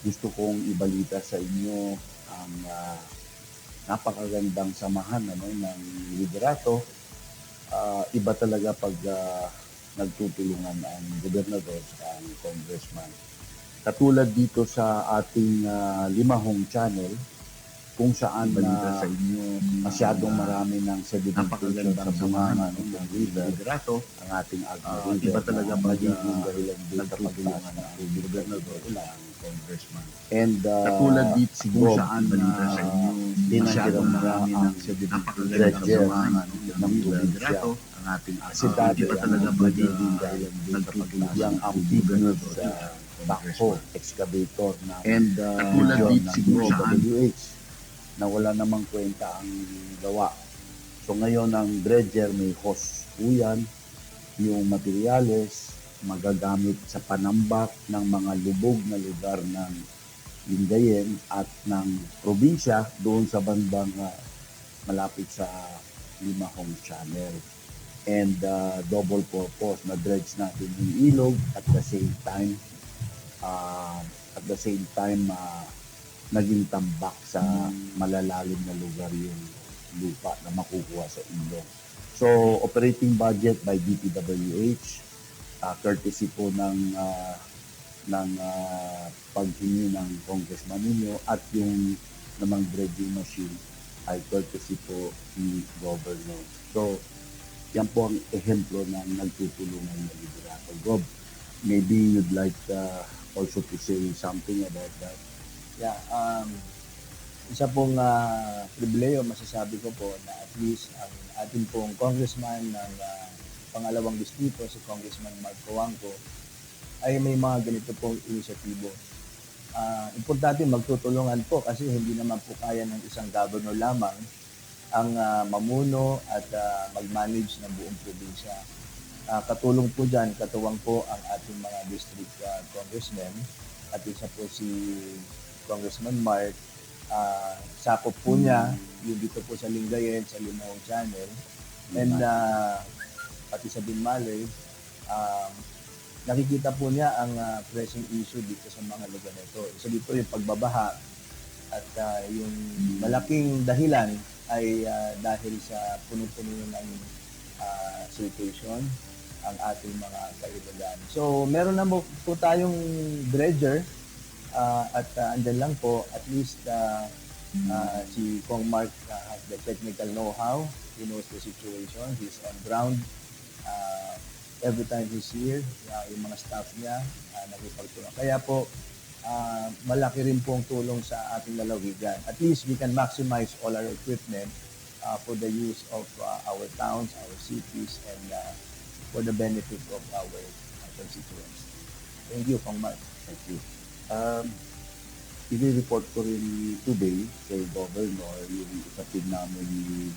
gusto kong ibalita sa inyo ang napakagandang samahan ng liderato. Iba talaga pag nagtutulungan ang gobernador at ang congressman. Katulad dito sa ating limahong channel, kung saan Balita sa inyo, masyadong marami ng sedimentation sa napakagandang bunganga samahan ng ng river, liderato. ang ating Agno River, Iba talaga na pag magiging dahilan din sa nagtutulungan pagtaas ng ang tubig gobernador ulan. at ang congressman. And Katulad dito si kung Bob, saan balita sa inyo, masyadong marami ng napakagandang dredger samahan ng probinsya. ang ating Kasi dati iba ang talaga pag magiging dahilan din sa pagtaas nagtutulungan ng ang amphibious gobernador backhoe excavator na And katulad region dito ng siguro saan DPWH na wala namang kwenta ang gawa. So ngayon ang dredger may hose po yan, yung materyales magagamit sa panambak ng mga lubog na lugar ng Lingayen at ng probinsya doon sa bandang malapit sa Limahong Channel. And double purpose na dredge natin yung ilog at the same time naging tambak sa malalalim na lugar yung lupa na makukuha sa ilog. So, operating budget by DPWH, courtesy po ng paghingi ng congressman ninyo at yung namang dredging machine ay courtesy po ni Governor. So, yan po ang ehemplo ng nagtutulungan na liderato. Gob, maybe you'd like also to say something about that. Yeah, isa pong pribileyo masasabi ko po na at least ang ating pong congressman ng pangalawang distrito, si Congressman Mark Coangco, ay may mga ganito pong inisyatibo. Importante magtutulungan po kasi hindi naman po kaya ng isang governor lamang ang mamuno at mag-manage ng buong probinsya. Katulong po dyan, katuwang po ang ating mga district congressmen at isa po si Congressman Mark. Sakop po niya yung dito po sa Lingayen, sa Limahong Channel, and pati sa Binmalay. Nakikita po niya ang pressing issue dito sa mga lugar na ito. Isa dito yung pagbabaha at yung malaking dahilan ay dahil sa puno-puno ng siltation ang ating mga kaibigan. So meron na po tayong dredger at andyan lang po at least si Kong Mark has the technical know-how. He knows the situation. He's on ground. Every time he's here, yung mga staff niya nakipagtulong. Kaya po, malaki rin pong tulong sa ating lalawigan. At least we can maximize all our equipment for the use of our towns, our cities, and for the benefit of our constituents. Thank you, Kong Mark. Thank you. I-report ko rin today kay Governor yung isapin namin ni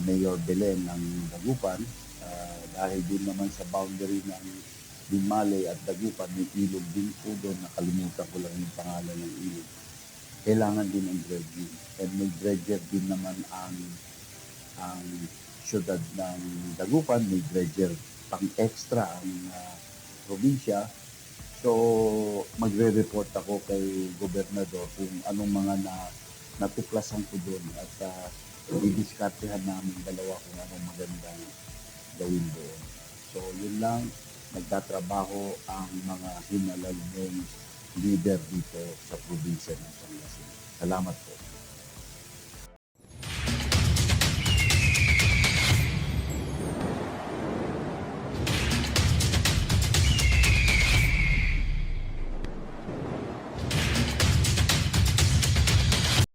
Mayor Belen ng Dagupan. Dahil din naman sa boundary ng Binmalay at Dagupan, may ilog din po doon. Nakalimutan ko lang yung pangalan ng ilog. Kailangan din ng dredging. And may dredger din naman ang syudad ng Dagupan. May dredger pang extra ang probinsya. So, magre-report ako kay Gobernador kung anong mga natuklasan ko doon at didiskartehan namin dalawa kung anong magandang gawin doon. So, yun lang, nagtatrabaho ang mga hinalal ng leader dito sa probinsya ng Pangasinan. Salamat po.